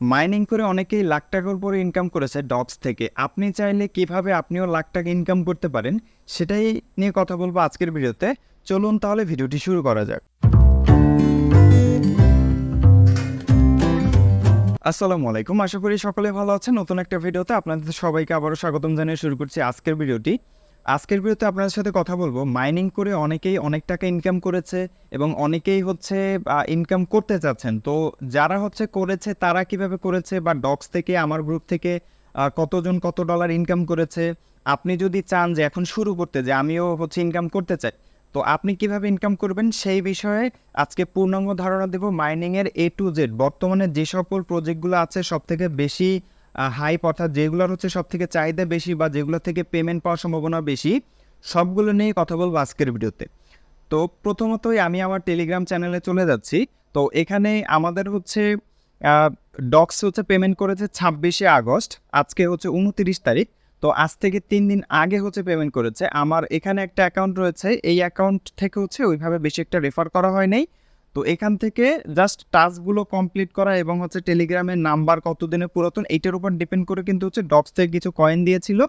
Mining করে অনেকেই লাখ টাকার উপরে ইনকাম করেছে ডক্স থেকে। আপনি চাইলে কিভাবে আপনিও লাখ টাকা ইনকাম করতে পারেন সেটাই নিয়ে কথা বলবো আজকের ভিডিওতে। চলুন তাহলে ভিডিওটি শুরু করা যাক। আসসালামু আলাইকুম, আশা করি সকলে ভালো আছেন। নতুন একটা ভিডিওতে আপনাদের সবাইকে আবারও স্বাগতম জানিয়ে শুরু করছি আজকের ভিডিওটি। আজকের ভিডিওতে আপনাদের সাথে কথা বলবো মাইনিং করে অনেকেই অনেক টাকা ইনকাম করেছে এবং অনেকেই ইনকাম করতে চাচ্ছেন। তো যারা করেছে তারা কিভাবে করেছে বা ডক্স থেকে আমার গ্রুপ থেকে কতজন কত ডলার ইনকাম করেছে। আপনি যদি চান যে এখন শুরু করতে যে আমিও ইনকাম করতে চাই, তো আপনি কিভাবে ইনকাম করবেন সেই বিষয়ে আজকে পূর্ণাঙ্গ ধারণা দেব। মাইনিংয়ের A to Z বর্তমানে যে সকল প্রজেক্টগুলো আছে সবথেকে বেশি হাইপ, অর্থাৎ যেগুলোর সবথেকে চাহিদা বেশি বা যেগুলো থেকে পেমেন্ট পাওয়ার সম্ভাবনা বেশি, সবগুলো নিয়ে কথা বলবো আজকের ভিডিওতে। তো প্রথমতই আমি আমার টেলিগ্রাম চ্যানেলে চলে যাচ্ছি। তো এখানে আমাদের ডক্স পেমেন্ট করেছে 26শে আগস্ট, আজকে 29 তারিখ। তো আজ থেকে 3 দিন আগে পেমেন্ট করেছে। আমার এখানে একটা অ্যাকাউন্ট রয়েছে, এই অ্যাকাউন্ট থেকে ওইভাবে বেশি একটা রেফার করা হয় নাই। তো এখান থেকে জাস্ট টাস্কগুলো কমপ্লিট করা এবং টেলিগ্রামের নাম্বার কতদিনে পুরাতন এইটার উপর ডিপেন্ড করে কিন্তু ডক্স থেকে কিছু কয়েন দিয়েছিল,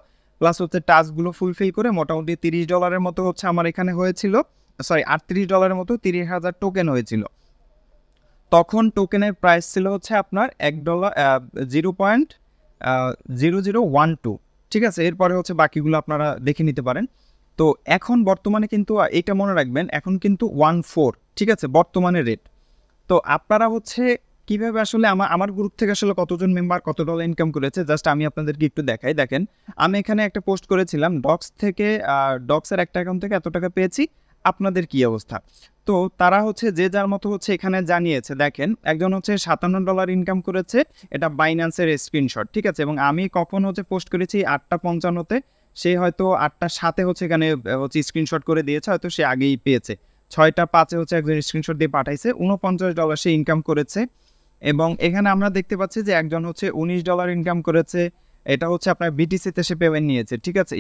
প্লাস টাস্কগুলো ফুলফিল করে মোটামুটি $30 মতো আমার এখানে হয়েছিল, সরি $38 মতো, 30,000 টোকেন হয়েছিল। তখন টোকেনের প্রাইস ছিল আপনার $1 0.0012, ঠিক আছে। এরপরে বাকিগুলো আপনারা দেখে নিতে পারেন। তো এখন বর্তমানে কিন্তু এটা মনে রাখবেন, এখন কিন্তু 14, ঠিক আছে, বর্তমানে রেট। তো আপনারা কিভাবে আমার গ্রুপ থেকে কতজন মেম্বার কত ডলার ইনকাম করেছে জাস্ট আমি আপনাদেরকে একটু দেখাই। দেখেন, আমি এখানে একটা পোস্ট করেছিলাম ডক্স থেকে, ডক্সের একটা অ্যাকাউন্ট থেকে এত টাকা পেয়েছি, আপনাদের কি অবস্থা। তো তারা যে যার মতো এখানে জানিয়েছে। দেখেন, একজন $57 ইনকাম করেছে, এটা বাইন্যান্সের স্ক্রিনশট, ঠিক আছে। এবং আমি কখন পোস্ট করেছি 8:55-তে, সে হয়তো 8:07-এ এখানে স্ক্রিনশট করে দিয়েছে, হয়তো সে আগেই পেয়েছে। 6:05-এ একজন স্ক্রিনশট দিয়ে পাঠাইছে, $49 সে ইনকাম করেছে। এবং এখানে আমরা দেখতে পাচ্ছি যে একজন $19 ইনকাম করেছে, এটা আপনার বিটিসিতে সে পেমেন্ট নিয়েছে, ঠিক আছে।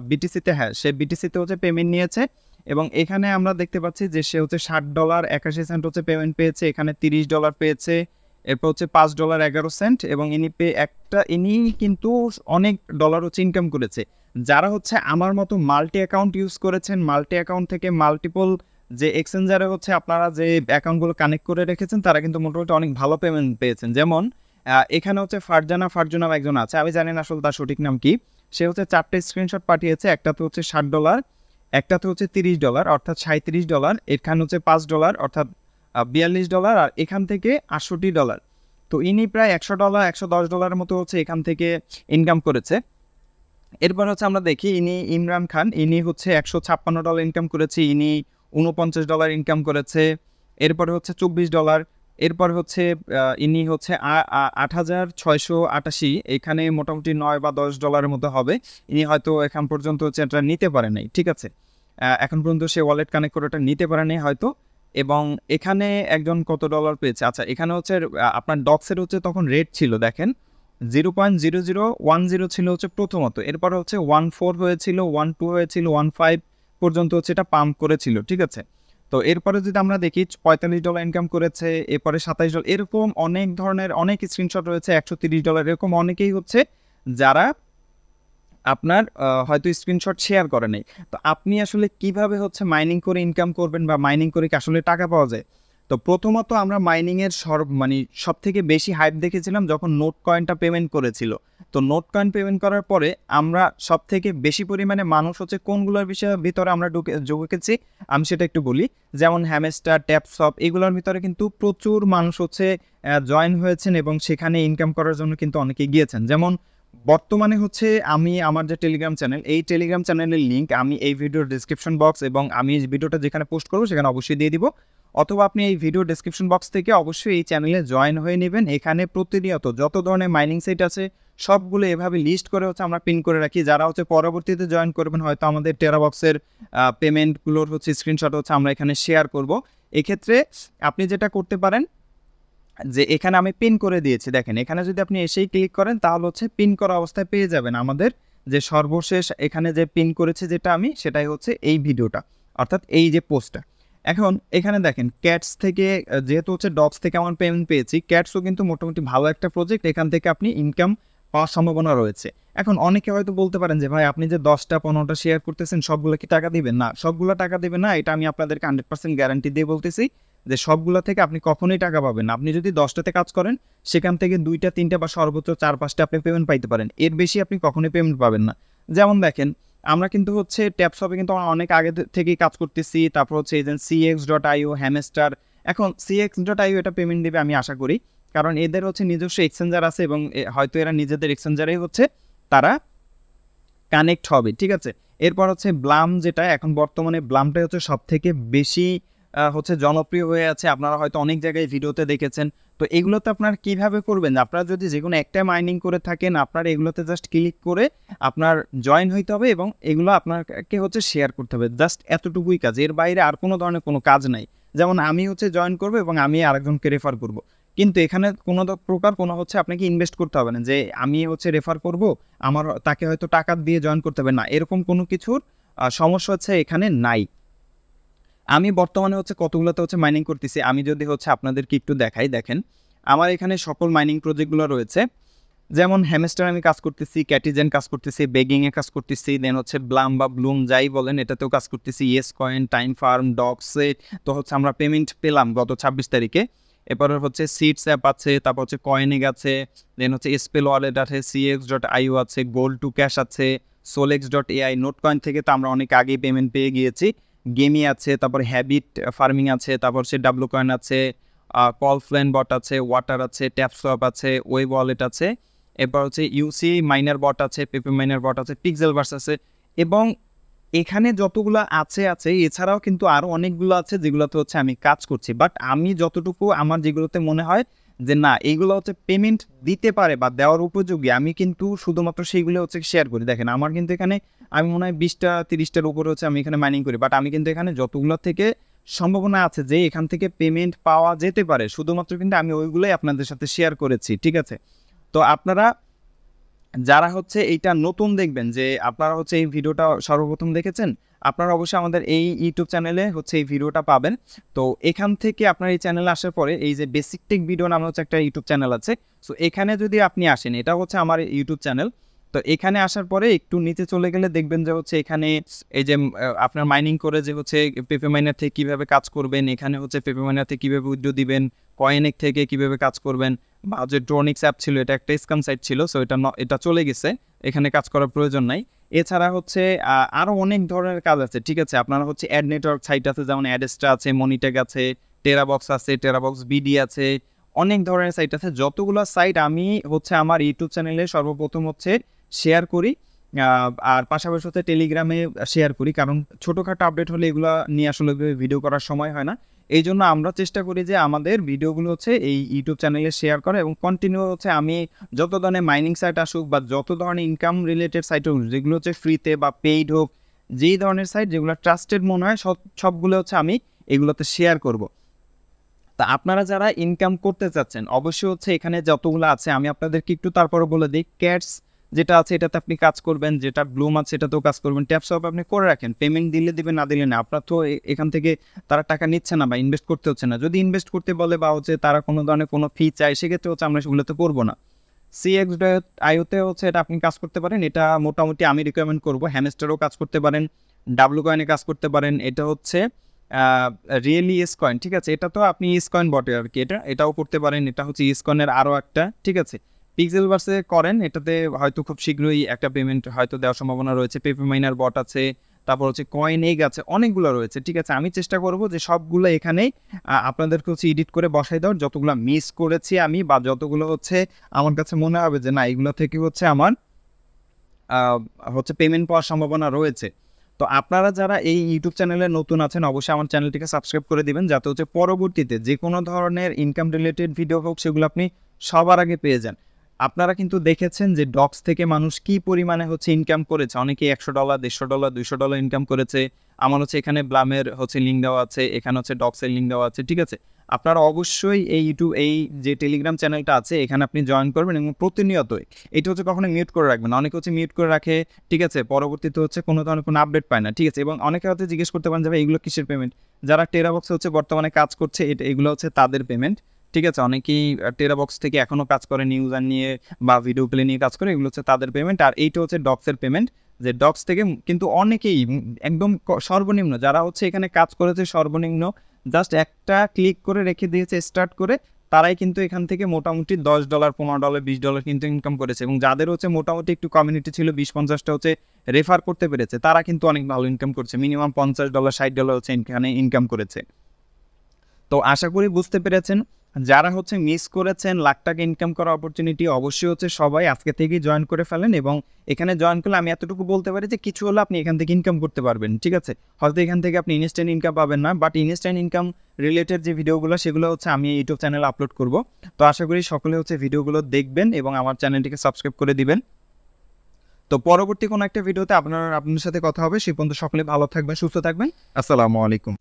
বিটিসিতে, হ্যাঁ, সে বিটিসিতে পেমেন্ট নিয়েছে। এবং এখানে আমরা দেখতে পাচ্ছি যে সে $60.81 পেমেন্ট পেয়েছে, এখানে $30 পেয়েছে, এরপর $5.11। এবং ইনি কিন্তু অনেক ডলার ইনকাম করেছে। যারা আমার মতো মাল্টি অ্যাকাউন্ট ইউজ করেছেন, মাল্টি অ্যাকাউন্ট থেকে মাল্টিপল যে এক্সচেঞ্জারে আপনারা যে অ্যাকাউন্টগুলো কানেক্ট করে রেখেছেন, তারা কিন্তু মোটামুটি অনেক ভালো পেমেন্ট পেয়েছেন। যেমন এখানে ফারজানা একজন আছে, আমি জানি না আসলে তার সঠিক নাম কি। সে 4টে স্ক্রিনশট পাঠিয়েছে, একটাতে $60, একটাতে $30, অর্থাৎ $37, এখানে $5 অর্থাৎ $42, আর এখান থেকে $68। তো ইনি প্রায় $100 $110 মতো এখান থেকে ইনকাম করেছে। এরপর আমরা দেখি ইনি ইমরান খান, ইনি $156 ইনকাম করেছে, ইনি $49 ইনকাম করেছে। এরপরে $24। এরপর ইনি 8,688, এখানে মোটামুটি $9 বা $10 মতো হবে। ইনি হয়তো এখন পর্যন্ত এটা নিতে পারে নাই, ঠিক আছে। এখন পর্যন্ত সে ওয়ালেট কানেক্ট করে ওটা নিতে পারে নাই হয়তো। এবং এখানে একজন কত ডলার পেয়েছে, আচ্ছা, এখানে আপনার ডক্সের তখন রেট ছিল, দেখেন, 0.0010 ছিল প্রথমত, এরপর 14 হয়েছিল, 12 হয়েছিল, 15 পর্যন্ত এটা পাম্প করেছিল, ঠিক আছে। তো এরপরে যদি আমরা দেখি $45 ইনকাম করেছে, এরপরে $27, এরকম অনেক ধরনের অনেক স্ক্রিনশট রয়েছে। $130, এরকম অনেকেই যারা আপনার হয়তো স্ক্রিনশট শেয়ার করে নেই। তো আপনি আসলে কিভাবে মাইনিং করে ইনকাম করবেন বা মাইনিং করে কি আসলে টাকা পাওয়া যায়। তো প্রথমত আমরা মাইনিংয়ের সব থেকে বেশি হাইপ দেখেছিলাম যখন নোট কয়েনটা পেমেন্ট করেছিল। তো নোট কয়েন পেমেন্ট করার পরে আমরা সব থেকে বেশি পরিমাণে মানুষ কোনগুলোর ভিতরে আমরা ঢুকেছি আমি সেটা একটু বলি। যেমন হ্যামস্টার, ট্যাপসপ, এগুলোর ভিতরে কিন্তু প্রচুর মানুষ জয়েন হয়েছেন এবং সেখানে ইনকাম করার জন্য কিন্তু অনেকে গিয়েছেন। যেমন বর্তমানে আমি আমার যে টেলিগ্রাম চ্যানেল, এই টেলিগ্রাম চ্যানেলের লিঙ্ক আমি এই ভিডিওর ডিসক্রিপশন বক্স এবং আমি এই ভিডিওটা যেখানে পোস্ট করবো সেখানে অবশ্যই দিয়ে দিব, অথবা আপনি এই ভিডিও ডিসক্রিপশন বক্স থেকে অবশ্যই এই চ্যানেলে জয়েন হয়ে নেবেন। এখানে প্রতিনিয়ত যত ধরনের মাইনিং সাইট আছে সবগুলো এভাবে লিস্ট করে আমরা পিন করে রাখি। যারা পরবর্তীতে জয়েন করবেন, হয়তো আমাদের টেরাবক্সের পেমেন্টগুলোর স্ক্রিনশট আমরা এখানে শেয়ার করব। এক্ষেত্রে আপনি যেটা করতে পারেন যে এখানে আমি পিন করে দিয়েছি, দেখেন, এখানে যদি আপনি এসেই ক্লিক করেন তাহলে পিন করা অবস্থায় পেয়ে যাবেন আমাদের যে সর্বশেষ এখানে যে পিন করেছে যেটা আমি, সেটাই এই ভিডিওটা, অর্থাৎ এই যে পোস্টটা। এখন এখানে দেখেন ক্যাটস থেকে যেহেতু হচ্ছে ডগস থেকে আমার পেমেন্ট পেয়েছি, ক্যাটসও কিন্তু মোটামুটি ভালো একটা প্রজেক্ট, এখান থেকে আপনি ইনকাম পাওয়ার সম্ভাবনা রয়েছে। এখন অনেকে হয়তো বলতে পারেন যে ভাই আপনি যে 10টা 15টা শেয়ার করতেছেন সবগুলো কি টাকা দিবেন? না, সবগুলো টাকা দেবেন না, এটা আমি আপনাদেরকে 100% গ্যারান্টি দিয়ে বলতেছি যে সবগুলো থেকে আপনি কখনোই টাকা পাবেন না। আপনি যদি 10টাতে কাজ করেন সেখান থেকে 2টা 3টা বা সর্বোচ্চ 4-5টা আপনি পেমেন্ট পাইতে পারেন, এর বেশি আপনি কখনোই পেমেন্ট পাবেন না। যেমন দেখেন আমরা কিন্তু হচ্ছে ট্যাপসপে কিন্তু অনেক আগে থেকেই কাজ করতেছি, তারপর হচ্ছে এজেন্ট CX.io, হ্যামস্টার। এখন CX.io এটা পেমেন্ট দেবে আমি আশা করি, কারণ এদের হচ্ছে নিজস্ব এক্সচেঞ্জার আছে এবং হয়তো এরা নিজেদের এক্সচেঞ্জারেই হচ্ছে তারা কানেক্ট হবে, ঠিক আছে। এরপর হচ্ছে ব্লাম, যেটা এখন বর্তমানে ব্লামটাই হচ্ছে সব থেকে বেশি হচ্ছে জনপ্রিয় হয়ে আছে, আপনারা হয়তো অনেক জায়গায় ভিডিওতে দেখেছেন। তো এগুলোতে আপনার কিভাবে করবেন, আপনারা যদি যে কোনো একটা মাইনিং করে থাকেন আপনার এগুলোতে জাস্ট ক্লিক করে আপনার জয়েন হইতে হবে এবং এগুলো আপনাকে হচ্ছে শেয়ার করতে হবে, জাস্ট এতটুকুই কাজ, এর বাইরে আর কোনো ধরনের কোনো কাজ নাই। যেমন আমি হচ্ছে জয়েন করবো এবং আমি আরেকজনকে রেফার করব, কিন্তু এখানে কোনো প্রকার কোনো হচ্ছে আপনাকে ইনভেস্ট করতে হবে না যে আমি হচ্ছে রেফার করব, আমার তাকে হয়তো টাকা দিয়ে জয়েন করতে হবে না, এরকম কোনো কিছুর সমস্যা হচ্ছে এখানে নাই। আমি বর্তমানে হচ্ছে কতগুলোতে হচ্ছে মাইনিং করতেছি, আমি যদি হচ্ছে আপনাদেরকে একটু দেখাই, দেখেন আমার এখানে সকল মাইনিং প্রজেক্টগুলো রয়েছে। যেমন হ্যামস্টার আমি কাজ করতেছি, ক্যাটিজেন কাজ করতেছি, বেগিংয়ে কাজ করতেছি, দেন হচ্ছে ব্লাম বা ব্লুম যাই বলেন এটাতেও কাজ করতেছি, ইয়েস কয়েন, টাইম ফার্ম, ডগসে তো হচ্ছে আমরা পেমেন্ট পেলাম গত 26 তারিখে। এরপরে হচ্ছে সিটস অ্যাপ আছে, তারপর হচ্ছে কয়েনিক আছে, দেন হচ্ছে স্পেল ওয়ালেট আছে, CX.io আছে, গোল্ড টু ক্যাশ আছে, Solex.ai, নোট কয়েন থেকে তো আমরা অনেক আগেই পেমেন্ট পেয়ে গিয়েছি, গেমি আছে, তারপর হ্যাবিট ফার্মিং আছে, তারপর হচ্ছে ডাব্লু কয়েন আছে, কল ফ্লেন বট আছে, ওয়াটার আছে, ট্যাপসপ আছে, ওয়েব ওয়ালেট আছে, এরপর হচ্ছে ইউসি মাইনার বট আছে, পেপে মাইনার বট আছে, পিক্সেলভার্স আছে, এবং এখানে যতগুলো আছে এছাড়াও কিন্তু আরও অনেকগুলো আছে যেগুলোতে হচ্ছে আমি কাজ করছি, বাট আমি যতটুকু আমার যেগুলোতে মনে হয় যে না এইগুলো হচ্ছে পেমেন্ট দিতে পারে বা দেওয়ার উপযোগী, আমি কিন্তু শুধুমাত্র সেইগুলো হচ্ছে শেয়ার করি। দেখেন আমার কিন্তু এখানে আমি মনে হয় 20টা 30টার উপরে হচ্ছে আমি এখানে মাইনিং করি, বাট আমি কিন্তু এখানে যতগুলো থেকে সম্ভাবনা আছে যে এখান থেকে পেমেন্ট পাওয়া যেতে পারে শুধুমাত্র কিন্তু আমি ওইগুলোই আপনাদের সাথে শেয়ার করেছি, ঠিক আছে। তো আপনারা যারা হচ্ছে এইটা নতুন দেখবেন, যে আপনারা হচ্ছে এই ভিডিওটা সর্বপ্রথম দেখেছেন, আপনারা অবশ্যই আমাদের এই ইউটিউব চ্যানেলে হচ্ছে এই ভিডিওটা পাবেন। তো এখান থেকে আপনার এই চ্যানেলে আসার পরে এই যে বেসিক টেক ভিডিও নামে হচ্ছে একটা ইউটিউব চ্যানেল আছে, সো এখানে যদি আপনি আসেন, এটা হচ্ছে আমার ইউটিউব চ্যানেল। তো এখানে আসার পরে একটু নিচে চলে গেলে দেখবেন যে হচ্ছে এখানে এই যে আপনার মাইনিং করে যে হচ্ছে পেপে মাইনার থেকে কীভাবে কাজ করবেন, এখানে হচ্ছে পেপে মাইনার থেকে কীভাবে উইথড্র দিবেন, কয়েনিক থেকে কীভাবে কাজ করবেন, বা যে ড্রোনিক্স অ্যাপ ছিল এটা একটা স্ক্যাম সাইট ছিল, সো এটা চলে গেছে, এখানে কাজ করার প্রয়োজন নাই। এছাড়া হচ্ছে আরও অনেক ধরনের কাজ আছে, ঠিক আছে। আপনারা হচ্ছে অ্যাড নেটওয়ার্ক সাইট আছে, যেমন অ্যাডেস্টা আছে, মনিটেক আছে, টেরাবক্স আছে, টেরাবক্স বিডি আছে, অনেক ধরনের সাইট আছে। যতগুলো সাইট আমি হচ্ছে আমার ইউটিউব চ্যানেলে সর্বপ্রথম হচ্ছে শেয়ার করি, আর পাশাপাশি হচ্ছে টেলিগ্রামে শেয়ার করি, কারণ ছোটোখাটো আপডেট হলে এগুলো নিয়ে আসলে ভিডিও করার সময় হয় না। এই জন্য আমরা চেষ্টা করি যে আমাদের ভিডিওগুলো হচ্ছে এই ইউটিউব চ্যানেলে শেয়ার করা, এবং কন্টিনিউ হচ্ছে আমি যত ধরনের মাইনিং সাইট আসুক বা যত ধরনের ইনকাম রিলেটেড সাইট হোক, যেগুলো হচ্ছে ফ্রিতে বা পেইড হোক, যেই ধরনের সাইট যেগুলো ট্রাস্টেড মনে হয় সবগুলো হচ্ছে আমি এগুলোতে শেয়ার করব। তা আপনারা যারা ইনকাম করতে চাচ্ছেন অবশ্যই হচ্ছে এখানে যতগুলো আছে আমি আপনাদেরকে একটু তারপরে বলে দিই। ক্যাটস যেটা আছে এটাতে আপনি কাজ করবেন, যেটা ব্লুম আছে এটাতেও কাজ করবেন, ট্যাপসপ আপনি করে রাখেন, পেমেন্ট দিলে দিবেন, না দিলে না, আপনার তো এখান থেকে তারা টাকা নিচ্ছে না বা ইনভেস্ট করতে হচ্ছে না। যদি ইনভেস্ট করতে বলে বা হচ্ছে তারা কোনো ধরনের কোনো ফি চায়, সেক্ষেত্রে হচ্ছে আমরা সেগুলোতে করবো না। CX.io-তে হচ্ছে এটা আপনি কাজ করতে পারেন, এটা মোটামুটি আমি রিকমেন্ড করবো। হ্যামস্টারও কাজ করতে পারেন, ডাব্লু কয়েনে কাজ করতে পারেন, এটা হচ্ছে রিয়েলি ইস কয়েন, ঠিক আছে। এটা তো আপনি ইস কয়েন বটে আর কি, এটাও করতে পারেন, এটা হচ্ছে ইস কয়েনের আরও একটা, ঠিক আছে। পিক্সেলভার্সে করেন, এটাতে হয়তো খুব শীঘ্রই একটা পেমেন্ট হয়তো দেওয়ার সম্ভাবনা রয়েছে। পেপে মাইনার বট আছে, তারপর হচ্ছে কয়েন এগ আছে, অনেকগুলো রয়েছে, ঠিক আছে। আমি চেষ্টা করব যে সবগুলো এখানেই আপনাদেরকে হচ্ছে এডিট করে বসাই দেওয়ার, যতগুলো মিস করেছি আমি বা যতগুলো হচ্ছে আমার কাছে মনে হবে যে না এগুলো থেকে হচ্ছে আমার হচ্ছে পেমেন্ট পাওয়ার সম্ভাবনা রয়েছে। তো আপনারা যারা এই ইউটিউব চ্যানেলে নতুন আছেন অবশ্যই আমার চ্যানেলটিকে সাবস্ক্রাইব করে দিবেন, যাতে হচ্ছে পরবর্তীতে যে কোনো ধরনের ইনকাম রিলেটেড ভিডিও হোক সেগুলো আপনি সবার আগে পেয়ে যান। আপনারা কিন্তু দেখেছেন যে ডক্স থেকে মানুষ কি পরিমাণে হচ্ছে ইনকাম করেছে, অনেকে $100, $150, $200 ইনকাম করেছে। আমার হচ্ছে এখানে ব্লামের হচ্ছে লিঙ্ক দেওয়া আছে, এখানে হচ্ছে ডক্সের লিঙ্ক দেওয়া আছে, ঠিক আছে। আপনারা অবশ্যই এই ইউটিউব এই যে টেলিগ্রাম চ্যানেলটা আছে এখানে আপনি জয়েন করবেন এবং প্রতিনিয়তই এটা হচ্ছে কখনো মিউট করে রাখবেন, অনেকে হচ্ছে মিউট করে রাখে, ঠিক আছে, পরবর্তীতে হচ্ছে কোনো ধরনের কোনো আপডেট পায় না, ঠিক আছে। এবং অনেকে হয়তো জিজ্ঞেস করতে পারেন যে ভাই এগুলো কিসের পেমেন্ট, যারা টেরাবক্সে হচ্ছে বর্তমানে কাজ করছে এগুলো হচ্ছে তাদের পেমেন্ট, ঠিক আছে। অনেকেই টেরাবক্স থেকে এখনও কাজ করে, নিউজার নিয়ে বা ভিডিও প্লে নিয়ে কাজ করে, এগুলো হচ্ছে তাদের পেমেন্ট। আর এইটা হচ্ছে ডক্সের পেমেন্ট, যে ডক্স থেকে কিন্তু অনেকেই একদম সর্বনিম্ন যারা হচ্ছে এখানে কাজ করেছে সর্বনিম্ন জাস্ট একটা ক্লিক করে রেখে দিয়েছে স্টার্ট করে, তারাই কিন্তু এখান থেকে মোটামুটি $10 $15 $20 কিন্তু ইনকাম করেছে। এবং যাদের হচ্ছে মোটামুটি একটু কমিউনিটি ছিল 20-50টা হচ্ছে রেফার করতে পেরেছে, তারা কিন্তু অনেক ভালো ইনকাম করছে, মিনিমাম $50 $60 হচ্ছে এখানে ইনকাম করেছে। তো আশা করি বুঝতে পেরেছেন। যারা হচ্ছে মিস করেছেন লাখ টাকা ইনকাম করার অপরচুনিটি, অবশ্যই হচ্ছে সবাই আজকে থেকেই জয়েন করে ফেলেন। এবং এখানে জয়েন করলে আমি এতটুকু বলতে পারি যে কিছু হলে আপনি এখান থেকে ইনকাম করতে পারবেন, ঠিক আছে। হয়তো এখান থেকে আপনি ইনস্ট্যান্ট ইনকাম পাবেন না, বাট ইনস্ট্যান্ট ইনকাম রিলেটেড যে ভিডিওগুলো সেগুলো হচ্ছে আমি ইউটিউব চ্যানেলে আপলোড করব। তো আশা করি সকলে হচ্ছে ভিডিওগুলো দেখবেন এবং আমার চ্যানেলটিকে সাবস্ক্রাইব করে দিবেন। তো পরবর্তী কোনো একটা ভিডিওতে আপনার সাথে কথা হবে। সেই পর্যন্ত সকলে ভালো থাকবেন, সুস্থ থাকবেন। আসসালামু আলাইকুম।